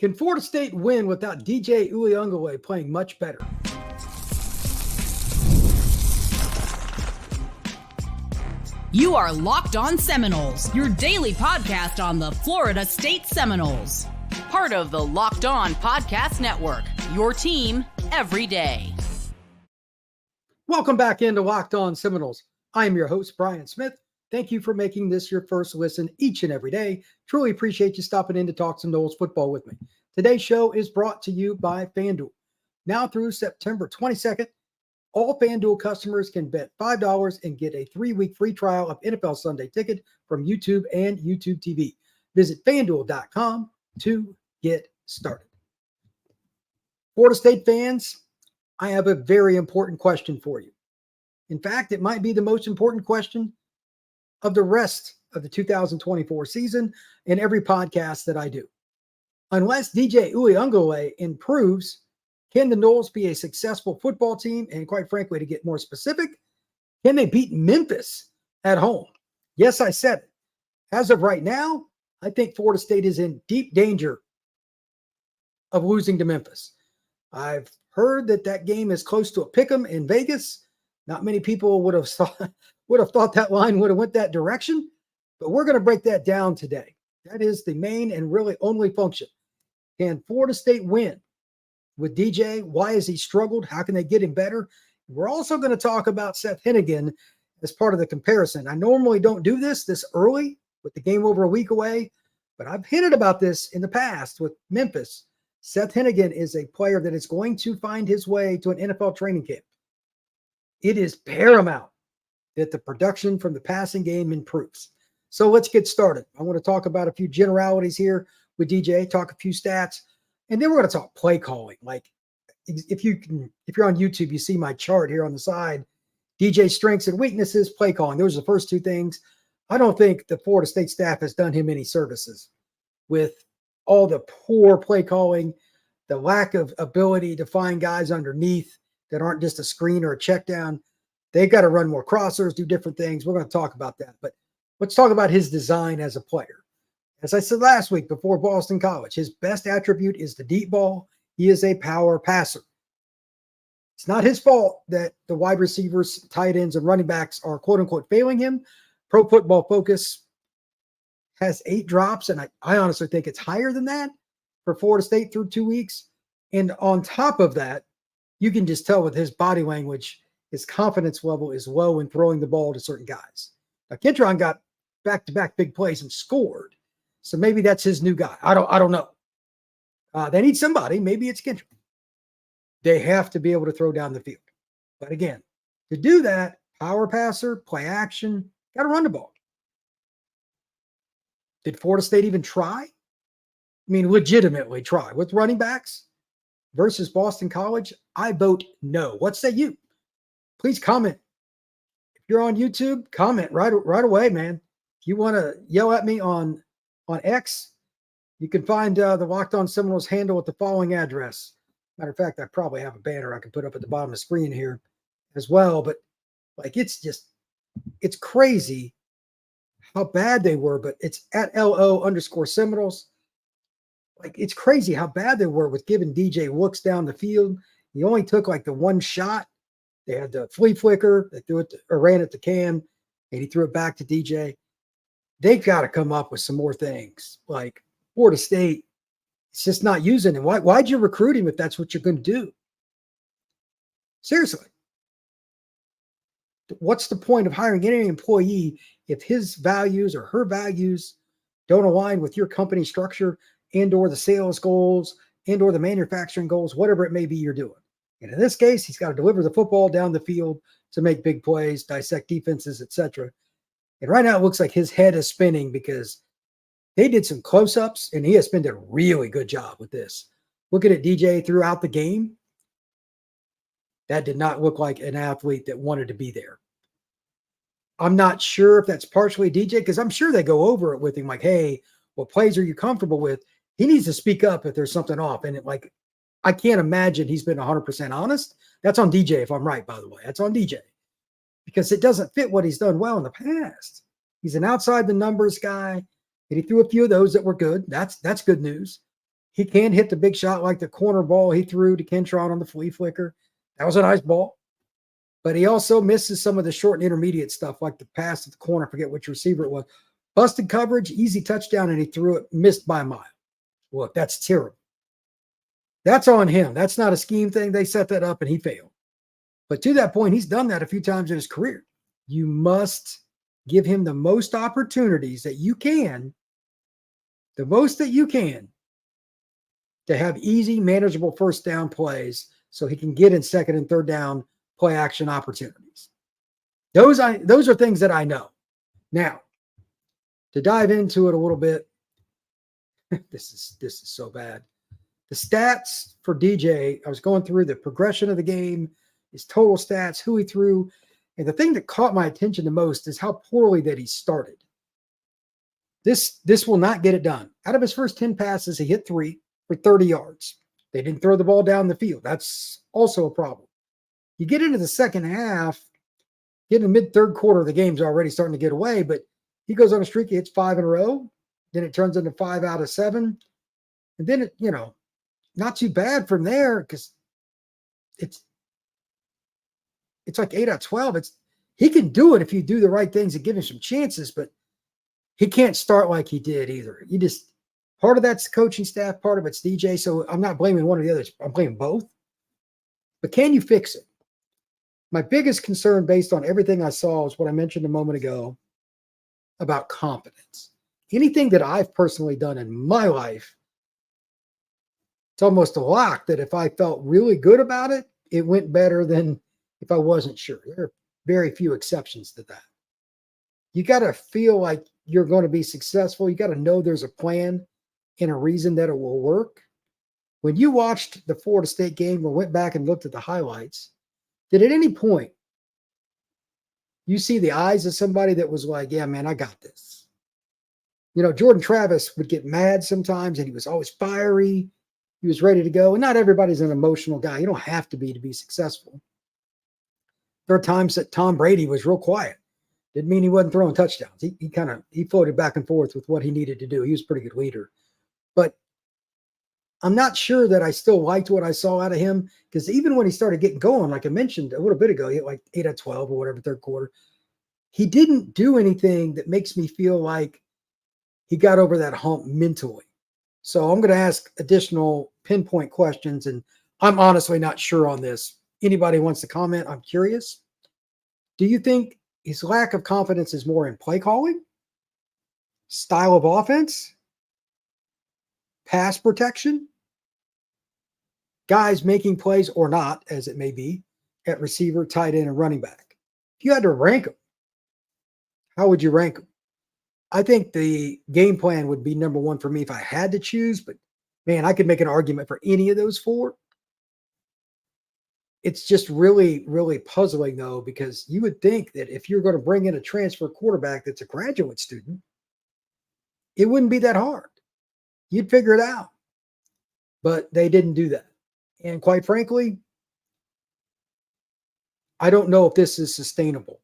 Can Florida State win without DJ Uiagalelei playing much better? You are Locked On Seminoles, your daily podcast on the Florida State Seminoles. Part of the Locked On Podcast Network, your team every day. Welcome back into Locked On Seminoles. I am your host, Brian Smith. Thank you for making this your first listen each and every day. Truly appreciate you stopping in to talk some Noles football with me. Today's show is brought to you by FanDuel. Now through September 22nd, all FanDuel customers can bet $5 and get a 3-week free trial of NFL Sunday Ticket from YouTube and YouTube TV. Visit FanDuel.com to get started. Florida State fans, I have a very important question for you. In fact, it might be the most important question of the rest of the 2024 season in every podcast that I do. Unless DJ Uiagalelei improves, can the Noles be a successful football team? And quite frankly, to get more specific, can they beat Memphis at home? Yes, I said it. As of right now, I think Florida State is in deep danger of losing to Memphis. I've heard that game is close to a pick'em in Vegas. Not many people would have thought that line would have went that direction, but we're going to break that down today. That is the main and really only function. Can Florida State win with DJ? Why has he struggled? How can they get him better? We're also going to talk about Seth Henigan as part of the comparison. I normally don't do this early with the game over a week away, but I've hinted about this in the past with Memphis. Seth Henigan is a player that is going to find his way to an NFL training camp. It is paramount that the production from the passing game improves. So let's get started. I want to talk about a few generalities here with DJ, talk a few stats, and then we're going to talk play calling. Like if you're on YouTube, you see my chart here on the side, DJ strengths and weaknesses, play calling. Those are the first two things. I don't think the Florida State staff has done him any services with all the poor play calling, the lack of ability to find guys underneath that aren't just a screen or a check down. They've got to run more crossers, do different things. We're going to talk about that. But let's talk about his design as a player. As I said last week before Boston College, his best attribute is the deep ball. He is a power passer. It's not his fault that the wide receivers, tight ends, and running backs are quote-unquote failing him. Pro Football Focus has 8 drops, and I honestly think it's higher than that for Florida State through 2 weeks. And on top of that, you can just tell with his body language, his confidence level is low in throwing the ball to certain guys. Now, Kentron got back-to-back big plays and scored, so maybe that's his new guy. I don't know. They need somebody. Maybe it's Kentron. They have to be able to throw down the field. But again, to do that, power passer, play action, got to run the ball. Did Florida State even try? I mean, legitimately try with running backs versus Boston College? I vote no. What say you? Please comment. If you're on YouTube, comment right away, man. If you want to yell at me on X, you can find the Locked On Seminoles handle at the following address. Matter of fact, I probably have a banner I can put up at the bottom of the screen here as well. But like, it's crazy how bad they were, but it's at LO_Seminoles. Like, it's crazy how bad they were with giving DJ looks down the field. He only took like the one shot. They had the flea flicker. They threw it or ran it to Cam, and he threw it back to DJ. They've got to come up with some more things. Like Florida State, it's just not using him. Why'd you recruit him if that's what you're going to do? Seriously. What's the point of hiring any employee if his values or her values don't align with your company structure and or the sales goals and or the manufacturing goals, whatever it may be you're doing? And in this case, he's got to deliver the football down the field to make big plays, dissect defenses, etc. And right now it looks like his head is spinning because they did some close-ups, and he has been a really good job with this. Looking at DJ throughout the game, that did not look like an athlete that wanted to be there. I'm not sure if that's partially DJ, because I'm sure they go over it with him like, hey, what plays are you comfortable with? He needs to speak up if there's something off. And I can't imagine he's been 100% honest. That's on DJ, if I'm right, by the way. That's on DJ. Because it doesn't fit what he's done well in the past. He's an outside the numbers guy, and he threw a few of those that were good. That's good news. He can hit the big shot like the corner ball he threw to Kentron on the flea flicker. That was a nice ball. But he also misses some of the short and intermediate stuff, like the pass at the corner. I forget which receiver it was. Busted coverage, easy touchdown, and he threw it, missed by a mile. Look, that's terrible. That's on him. That's not a scheme thing. They set that up and he failed. But to that point, he's done that a few times in his career. You must give him the most opportunities that you can, the most that you can, to have easy, manageable first down plays so he can get in second and third down play action opportunities. Those are things that I know. Now, to dive into it a little bit, this is so bad. The stats for DJ, I was going through the progression of the game, his total stats, who he threw, and the thing that caught my attention the most is how poorly that he started. This will not get it done. Out of his first 10 passes, he hit 3 for 30 yards. They didn't throw the ball down the field. That's also a problem. You get into the second half, get in the mid-third quarter, the game's already starting to get away, but he goes on a streak, he hits 5 in a row, then it turns into 5 out of 7, and then it, not too bad from there because it's like 8 out of 12. He can do it if you do the right things and give him some chances, but he can't start like he did either. Part of that's the coaching staff, part of it's DJ, so I'm not blaming one or the other. I'm blaming both. But can you fix it? My biggest concern based on everything I saw is what I mentioned a moment ago about confidence. Anything that I've personally done in my life, it's almost a lock that if I felt really good about it, it went better than if I wasn't sure. There are very few exceptions to that. You got to feel like you're going to be successful. You got to know there's a plan and a reason that it will work. When you watched the Florida State game or went back and looked at the highlights, did at any point you see the eyes of somebody that was like, yeah, man, I got this? Jordan Travis would get mad sometimes and he was always fiery. He was ready to go. And not everybody's an emotional guy. You don't have to be successful. There are times that Tom Brady was real quiet. Didn't mean he wasn't throwing touchdowns. He floated back and forth with what he needed to do. He was a pretty good leader. But I'm not sure that I still liked what I saw out of him because even when he started getting going, like I mentioned a little bit ago, he hit like 8 out of 12 or whatever, third quarter. He didn't do anything that makes me feel like he got over that hump mentally. So I'm going to ask additional pinpoint questions, and I'm honestly not sure on this. Anybody wants to comment? I'm curious. Do you think his lack of confidence is more in play calling, style of offense, pass protection, guys making plays or not, as it may be, at receiver, tight end, and running back? If you had to rank them, how would you rank them? I think the game plan would be number one for me if I had to choose, but man, I could make an argument for any of those 4. It's just really, really puzzling though, because you would think that if you're going to bring in a transfer quarterback that's a graduate student, it wouldn't be that hard. You'd figure it out, but they didn't do that. And quite frankly, I don't know if this is sustainable.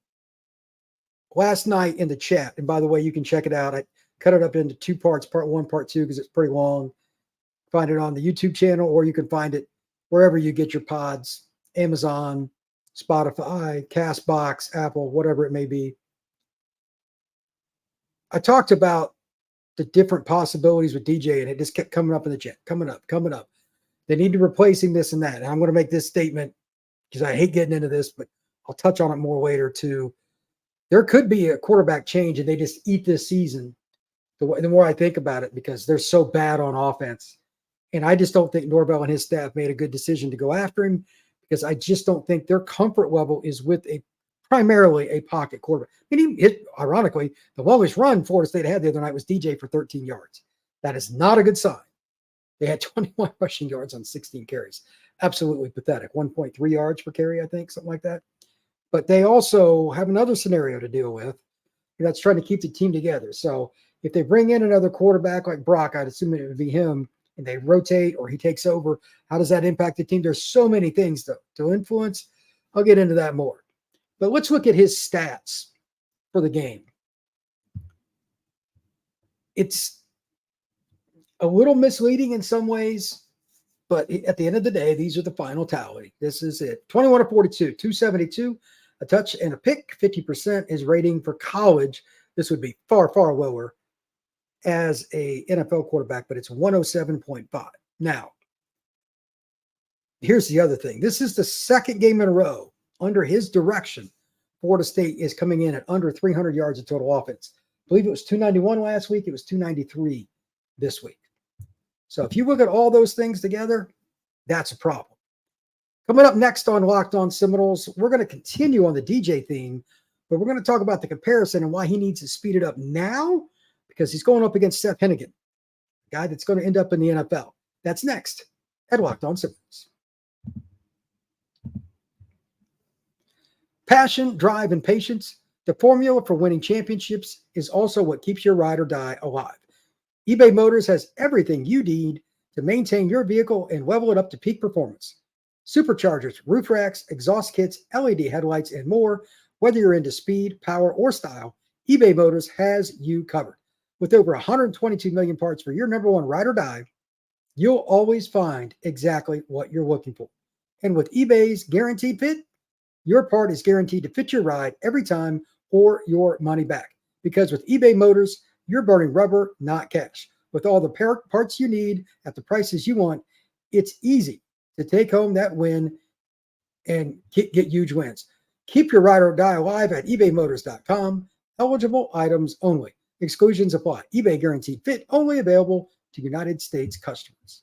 Last night in the chat, and by the way, you can check it out. I cut it up into 2 parts, part 1, part 2, because it's pretty long. Find it on the YouTube channel, or you can find it wherever you get your pods, Amazon, Spotify, CastBox, Apple, whatever it may be. I talked about the different possibilities with DJ, and it just kept coming up in the chat, coming up. They need to replace him, this and that. And I'm going to make this statement because I hate getting into this, but I'll touch on it more later too. There could be a quarterback change and they just eat this season the more I think about it, because they're so bad on offense. And I just don't think Norvell and his staff made a good decision to go after him, because I just don't think their comfort level is with primarily a pocket quarterback. Ironically, the longest run Florida State had the other night was DJ for 13 yards. That is not a good sign. They had 21 rushing yards on 16 carries. Absolutely pathetic. 1.3 yards per carry, I think, something like that. But they also have another scenario to deal with. That's trying to keep the team together. So if they bring in another quarterback like Brock, I'd assume it would be him, and they rotate or he takes over, how does that impact the team? There's so many things to influence. I'll get into that more. But let's look at his stats for the game. a little misleading in some ways, but at the end of the day, these are the final tally. This is it. 21 to 42, 272, a touch and a pick. 50% is rating for college. This would be far, far lower as a NFL quarterback, but it's 107.5. Now, here's the other thing. This is the second game in a row under his direction. Florida State is coming in at under 300 yards of total offense. I believe it was 291 last week. It was 293 this week. So if you look at all those things together, that's a problem. Coming up next on Locked On Seminoles, we're going to continue on the DJ theme, but we're going to talk about the comparison and why he needs to speed it up now, because he's going up against Seth Henigan, a guy that's going to end up in the NFL. That's next at Locked On Seminoles. Passion, drive, and patience. The formula for winning championships is also what keeps your ride or die alive. eBay Motors has everything you need to maintain your vehicle and level it up to peak performance. Superchargers, roof racks, exhaust kits, LED headlights, and more. Whether you're into speed, power, or style, eBay Motors has you covered. With over 122 million parts for your number one ride or die, you'll always find exactly what you're looking for. And with eBay's Guaranteed Fit, your part is guaranteed to fit your ride every time or your money back. Because with eBay Motors, you're burning rubber, not cash. With all the parts you need at the prices you want, it's easy to take home that win and get huge wins. Keep your ride or die alive at ebaymotors.com. Eligible items only. Exclusions apply. eBay Guaranteed Fit only available to United States customers.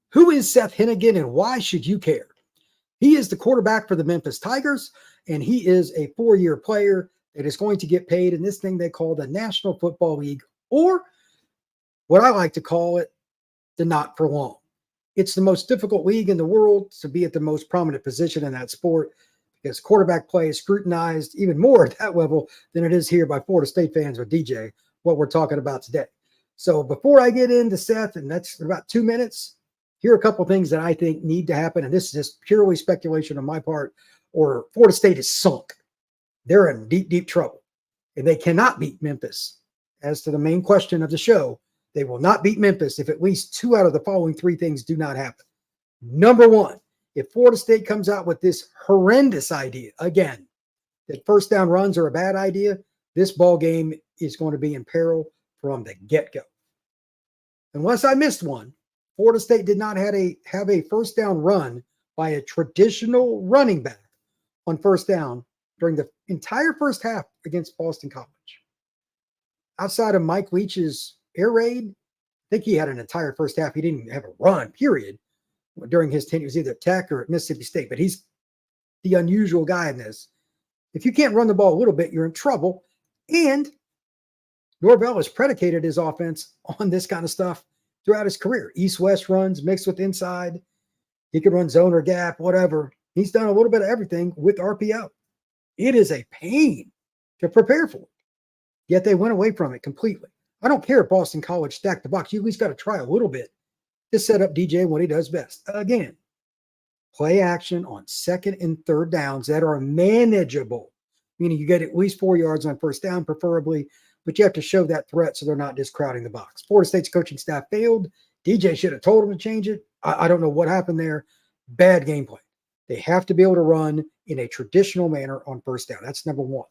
Who is Seth Henigan and why should you care? He is the quarterback for the Memphis Tigers, and he is a 4-year player that is going to get paid in this thing they call the National Football League, or what I like to call it, the not for long. It's the most difficult league in the world to be at the most prominent position in that sport, because quarterback play is scrutinized even more at that level than it is here by Florida State fans with DJ, what we're talking about today. So before I get into Seth, and that's about 2 minutes, here are a couple of things that I think need to happen, and this is just purely speculation on my part, or Florida State is sunk. They're in deep, deep trouble, and they cannot beat Memphis. As to the main question of the show, they will not beat Memphis if at least 2 out of the following 3 things do not happen. Number one, if Florida State comes out with this horrendous idea, again, that first down runs are a bad idea, this ball game is going to be in peril from the get-go. Unless I missed one, Florida State did not have a first down run by a traditional running back on first down during the entire first half against Boston College. Outside of Mike Leach's air raid, I think he had an entire first half. He didn't have a run, period, during his tenure. He was either at Tech or at Mississippi State, but he's the unusual guy in this. If you can't run the ball a little bit, you're in trouble. And Norvell has predicated his offense on this kind of stuff throughout his career. East-west runs mixed with inside. He could run zone or gap, whatever. He's done a little bit of everything with RPO. It is a pain to prepare for. Yet they went away from it completely. I don't care if Boston College stacked the box. You at least got to try a little bit to set up DJ what he does best. Again, play action on second and third downs that are manageable, meaning you get at least 4 yards on first down, preferably, but you have to show that threat so they're not just crowding the box. Florida State's coaching staff failed. DJ should have told him to change it. I don't know what happened there. Bad gameplay. They have to be able to run in a traditional manner on first down. That's number one.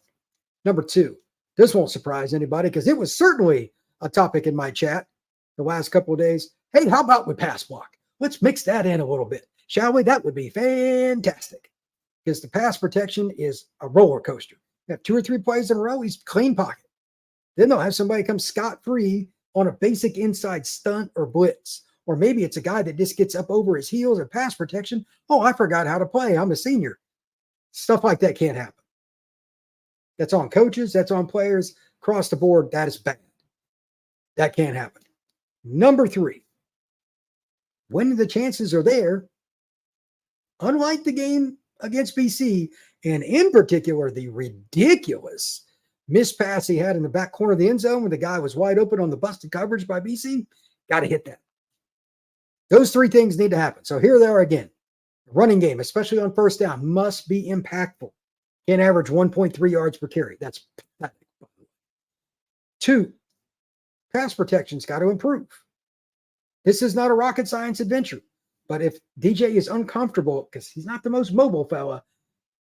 Number two, this won't surprise anybody because it was certainly a topic in my chat the last couple of days. Hey, how about we pass block? Let's mix that in a little bit, shall we? That would be fantastic because the pass protection is a roller coaster. You have 2 or 3 plays in a row, he's clean pocket. Then they'll have somebody come scot-free on a basic inside stunt or blitz. Or maybe it's a guy that just gets up over his heels or pass protection. Oh, I forgot how to play. I'm a senior. Stuff like that can't happen. That's on coaches. That's on players. Across the board, that is bad. That can't happen. Number 3, when the chances are there, unlike the game against BC, and in particular, the ridiculous missed pass he had in the back corner of the end zone when the guy was wide open on the busted coverage by BC, got to hit that. Those 3 things need to happen. So here they are again. The running game, especially on first down, must be impactful. Can't average 1.3 yards per carry. That's pathetic. 2, pass protection's got to improve. This is not a rocket science adventure. But if DJ is uncomfortable, because he's not the most mobile fella,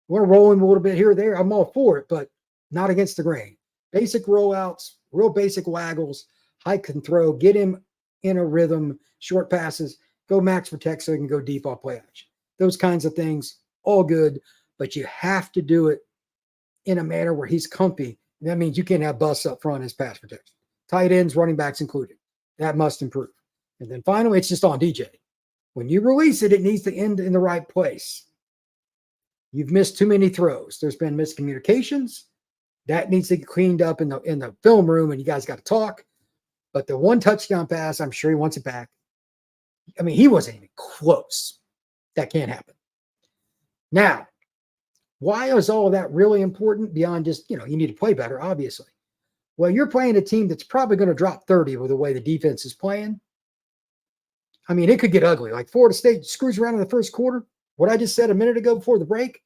we're rolling a little bit here or there. I'm all for it, but not against the grain. Basic rollouts, real basic waggles, hike and throw, get him in a rhythm, short passes, go max protect so he can go deep off play action. Those kinds of things, all good, but you have to do it in a manner where he's comfy. That means you can't have busts up front as pass protection. Tight ends, running backs included. That must improve. And then finally, it's just on DJ. When you release it, it needs to end in the right place. You've missed too many throws. There's been miscommunications. That needs to get cleaned up in the film room, and you guys got to talk. But the one touchdown pass, I'm sure he wants it back. I mean, he wasn't even close. That can't happen. Now, why is all of that really important beyond just, you need to play better, obviously? Well, you're playing a team that's probably going to drop 30 with the way the defense is playing. I mean, it could get ugly. Like Florida State screws around in the first quarter. What I just said a minute ago before the break,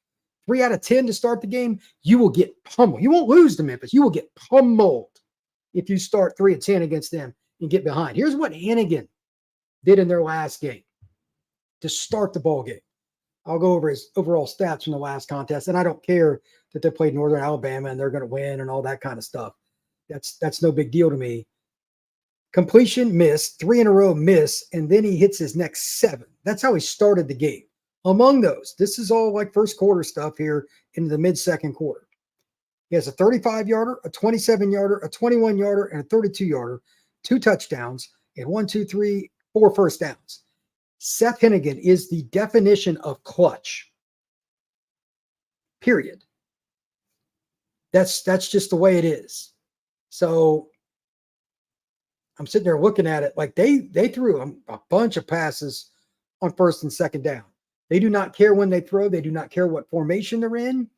3 out of 10 to start the game, you will get pummeled. You won't lose to Memphis. You will get pummeled if you start 3 of 10 against them and get behind. Here's what Henigan did in their last game to start the ball game. I'll go over his overall stats from the last contest, and I don't care that they played Northern Alabama and they're going to win and all that kind of stuff. That's no big deal to me. Completion, miss, 3 in a row, miss, and then he hits his next 7. That's how he started the game. Among those, this is all like first quarter stuff here into the mid-second quarter. He has a 35-yarder, a 27-yarder, a 21-yarder, and a 32-yarder, 2 touchdowns, and 4 first downs. Seth Henigan is the definition of clutch. Period. That's just the way it is. So I'm sitting there looking at it like they threw a bunch of passes on first and second down. They do not care when they throw. They do not care what formation they're in.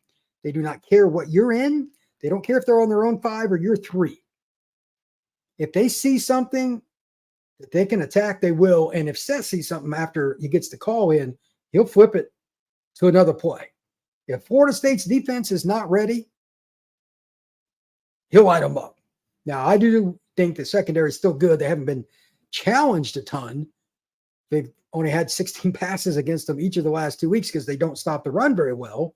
They do not care what you're in. They don't care if they're on their own 5 or you're 3. If they see something that they can attack, they will. And if Seth sees something after he gets the call in, he'll flip it to another play. If Florida State's defense is not ready, he'll light them up. Now, I do think the secondary is still good. They haven't been challenged a ton. They've only had 16 passes against them each of the last 2 weeks because they don't stop the run very well.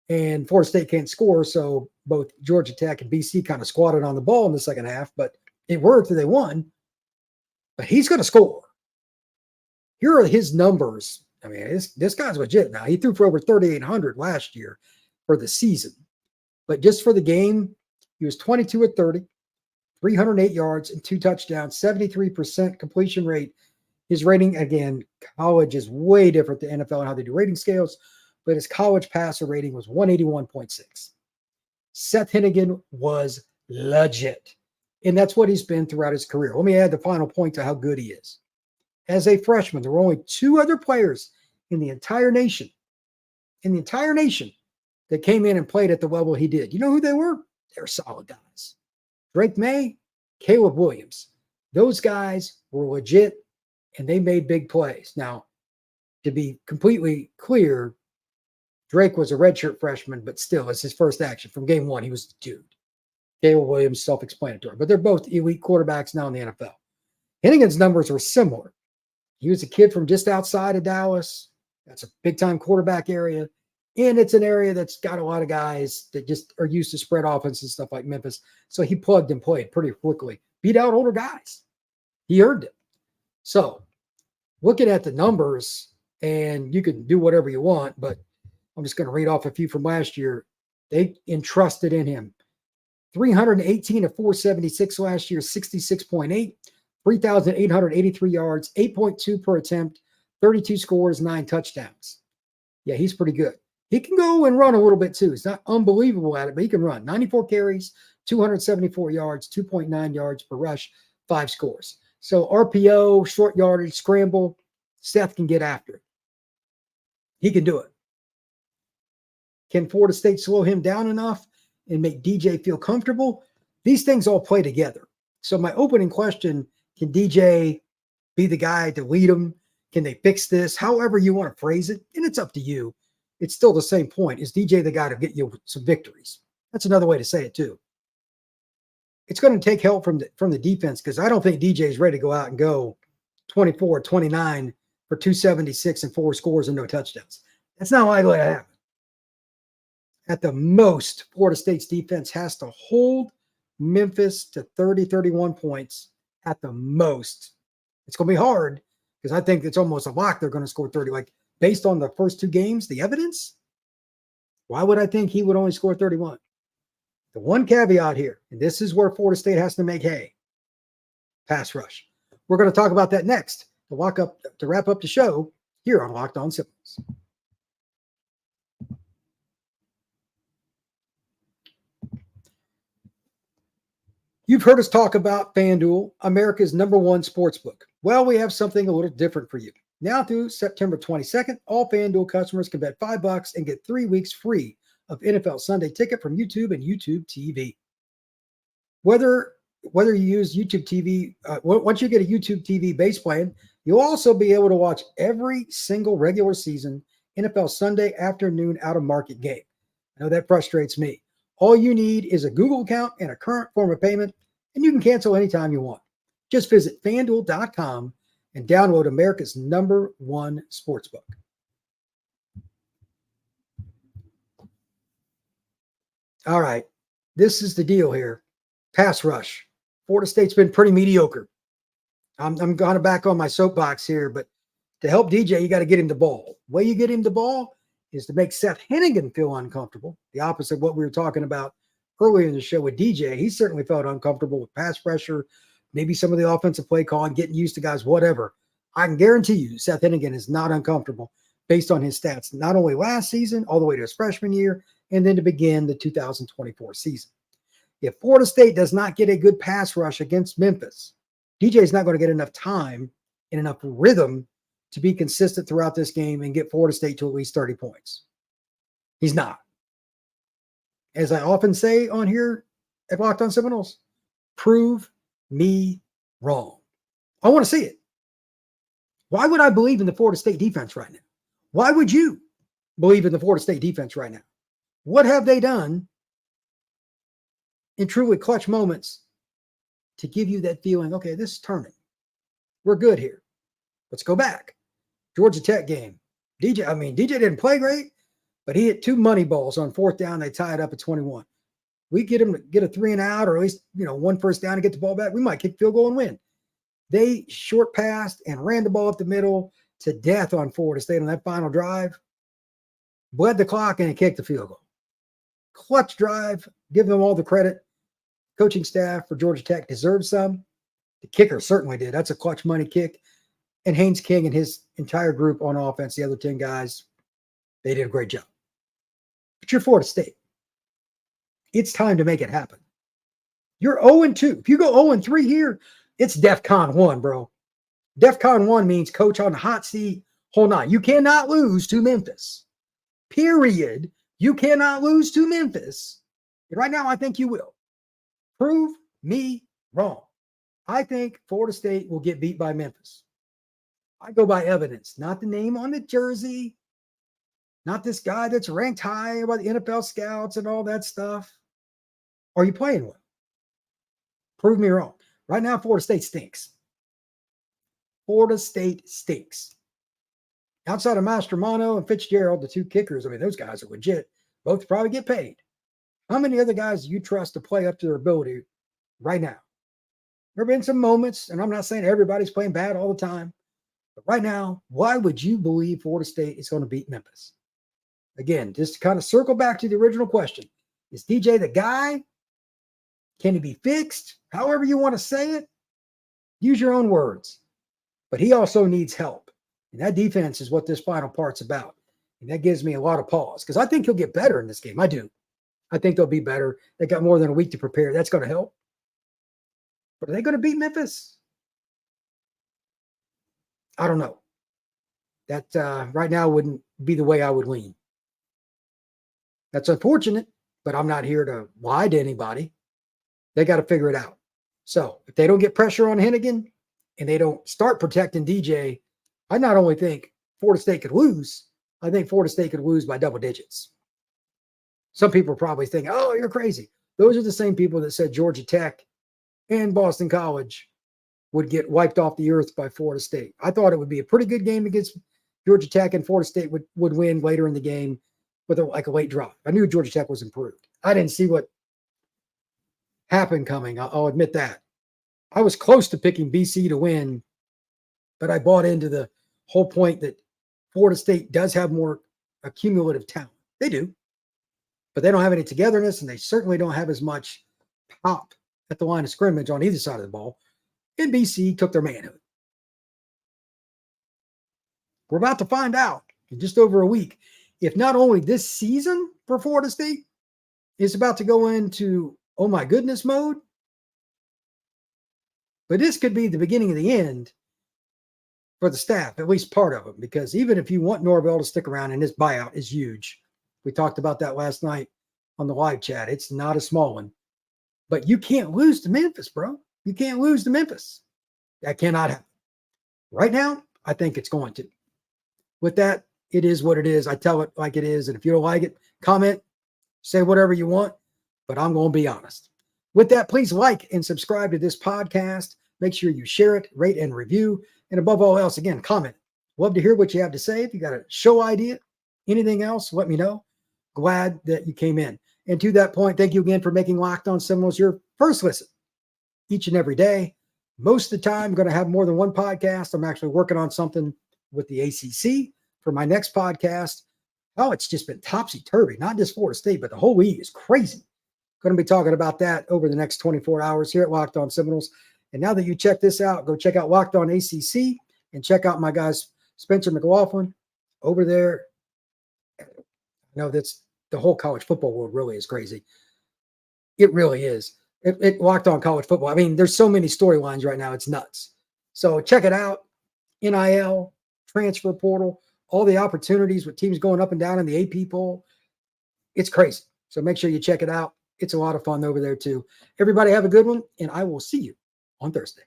And Florida State can't score, so both Georgia Tech and BC kind of squatted on the ball in the second half, but it worked and they won. But he's going to score. Here are his numbers. I mean, this guy's legit now. He threw for over 3,800 last year for the season. But just for the game, he was 22 at 30, 308 yards and 2 touchdowns, 73% completion rate. His rating, again, college is way different than NFL and how they do rating scales, but his college passer rating was 181.6. Seth Henigan was legit. And that's what he's been throughout his career. Let me add the final point to how good he is. As a freshman, there were only 2 other players in the entire nation, that came in and played at the level he did. You know who they were? They're solid guys. Drake May, Caleb Williams. Those guys were legit, and they made big plays. Now, to be completely clear, Drake was a redshirt freshman, but still, it's his first action. From game 1, he was the dude. Caleb Williams, self-explanatory. But they're both elite quarterbacks now in the NFL. Henigan's numbers were similar. He was a kid from just outside of Dallas. That's a big-time quarterback area. And it's an area that's got a lot of guys that just are used to spread offense and stuff like Memphis. So he plugged and played pretty quickly. Beat out older guys. He earned it. So looking at the numbers, and you can do whatever you want, but I'm just going to read off a few from last year. They entrusted in him. 318 of 476 last year, 66.8, 3,883 yards, 8.2 per attempt, 32 scores, 9 touchdowns. Yeah, he's pretty good. He can go and run a little bit too. He's not unbelievable at it, but he can run. 94 carries, 274 yards, 2.9 yards per rush, 5 scores. So RPO, short yardage, scramble, Seth can get after it. He can do it. Can Florida State slow him down enough and make DJ feel comfortable? These things all play together. So my opening question, can DJ be the guy to lead them? Can they fix this? However you want to phrase it, and it's up to you. It's still the same point. Is DJ the guy to get you some victories? That's another way to say it too. it's going to take help from the defense, because I don't think DJ is ready to go out and go 24, 29 for 276 and 4 scores and no touchdowns. That's not likely to happen. At the most, Florida State's defense has to hold Memphis to 30, 31 points at the most. It's going to be hard, because I think it's almost a lock they're going to score 30. Like, based on the first 2 games, the evidence, why would I think he would only score 31? The one caveat here, and this is where Florida State has to make hay, pass rush. We're going to talk about that next to wrap up the show here on Locked On Seminoles. You've heard us talk about FanDuel, America's #1 sportsbook. Well, we have something a little different for you. Now through September 22nd, all FanDuel customers can bet $5 and get 3 weeks free of NFL Sunday Ticket from YouTube and YouTube TV. Whether you use YouTube TV, once you get a YouTube TV base plan, you'll also be able to watch every single regular season NFL Sunday afternoon out-of-market game. I know that frustrates me. All you need is a Google account and a current form of payment, and you can cancel anytime you want. Just visit FanDuel.com and download America's #1 sportsbook. All right, this is the deal here. Pass rush. Florida State's been pretty mediocre. I'm going back on my soapbox here, but to help DJ, you got to get him the ball. The way you get him the ball is to make Seth Henigan feel uncomfortable, the opposite of what we were talking about earlier in the show with DJ. He certainly felt uncomfortable with pass pressure, maybe some of the offensive play calling, getting used to guys, whatever. I can guarantee you Seth Henigan is not uncomfortable based on his stats, not only last season, all the way to his freshman year, and then to begin the 2024 season. If Florida State does not get a good pass rush against Memphis, DJ is not going to get enough time and enough rhythm to be consistent throughout this game and get Florida State to at least 30 points. He's not. As I often say on here at Locked On Seminoles, prove me wrong. I want to see it. Why would I believe in the Florida State defense right now? Why would you believe in the Florida State defense right now? What have they done in truly clutch moments to give you that feeling, okay, this is turning. We're good here. Let's go back. Georgia Tech game. DJ didn't play great, but he hit 2 money balls on 4th down. They tie it up at 21. We get him to get a 3 and out, or at least, 1 first down and get the ball back. We might kick field goal and win. They short passed and ran the ball up the middle to death on Florida State on that final drive. Bled the clock and kicked the field goal. Clutch drive. Give them all the credit. Coaching staff for Georgia Tech deserves some. The kicker certainly did. That's a clutch money kick. And Haynes King and his entire group on offense, the other 10 guys, they did a great job. But you're Florida State. It's time to make it happen. You're 0-2. If you go 0-3 here, it's DEFCON 1, bro. DEFCON 1 means coach on the hot seat. Hold on. You cannot lose to Memphis. Period. You cannot lose to Memphis. And right now, I think you will. Prove me wrong. I think Florida State will get beat by Memphis. I go by evidence, not the name on the jersey, not this guy that's ranked high by the NFL scouts and all that stuff. Are you playing well? Prove me wrong. Right now, Florida State stinks. Florida State stinks. Outside of Mastromano and Fitzgerald, the 2 kickers, those guys are legit. Both probably get paid. How many other guys do you trust to play up to their ability right now? There have been some moments, and I'm not saying everybody's playing bad all the time, but right now, why would you believe Florida State is going to beat Memphis? Again, just to kind of circle back to the original question, is DJ the guy? Can he be fixed? However you want to say it, use your own words. But he also needs help. And that defense is what this final part's about. And that gives me a lot of pause, because I think he'll get better in this game. I do. I think they'll be better. They got more than a week to prepare. That's going to help. But are they going to beat Memphis? I don't know. That right now wouldn't be the way I would lean. That's unfortunate, but I'm not here to lie to anybody. They got to figure it out. So if they don't get pressure on Henigan and they don't start protecting DJ, I not only think Florida State could lose, I think Florida State could lose by double digits. Some people are probably thinking, oh, you're crazy. Those are the same people that said Georgia Tech and Boston College would get wiped off the earth by Florida State. I thought it would be a pretty good game against Georgia Tech, and Florida State would win later in the game with a late drive. I knew Georgia Tech was improved. I didn't see what happened coming. I'll admit that. I was close to picking BC to win, but I bought into the whole point that Florida State does have more accumulative talent. They do, but they don't have any togetherness, and they certainly don't have as much pop at the line of scrimmage on either side of the ball. And BC took their manhood. We're about to find out in just over a week if not only this season for Florida State is about to go into oh my goodness mode, but this could be the beginning of the end for the staff, at least part of them, because even if you want Norvell to stick around, and his buyout is huge, we talked about that last night on the live chat. It's not a small one, but you can't lose to Memphis, bro. You can't lose to Memphis. That cannot happen. Right now, I think it's going to. With that, it is what it is. I tell it like it is. And if you don't like it, comment, say whatever you want, but I'm going to be honest. With that, please like and subscribe to this podcast. Make sure you share it, rate, and review. And above all else, again, comment. Love to hear what you have to say. If you got a show idea, anything else, let me know. Glad that you came in. And to that point, thank you again for making Locked On Seminoles your first listen each and every day. Most of the time, I'm going to have more than one podcast. I'm actually working on something with the ACC for my next podcast. Oh, it's just been topsy-turvy, not just Florida State, but the whole league is crazy. Going to be talking about that over the next 24 hours here at Locked On Seminoles. And now that you check this out, go check out Locked On ACC and check out my guys, Spencer McLaughlin, over there. That's the whole college football world really is crazy. It really is. It Locked On College Football. I mean, there's so many storylines right now. It's nuts. So check it out. NIL, transfer portal, all the opportunities with teams going up and down in the AP poll. It's crazy. So make sure you check it out. It's a lot of fun over there too. Everybody have a good one, and I will see you on Thursday.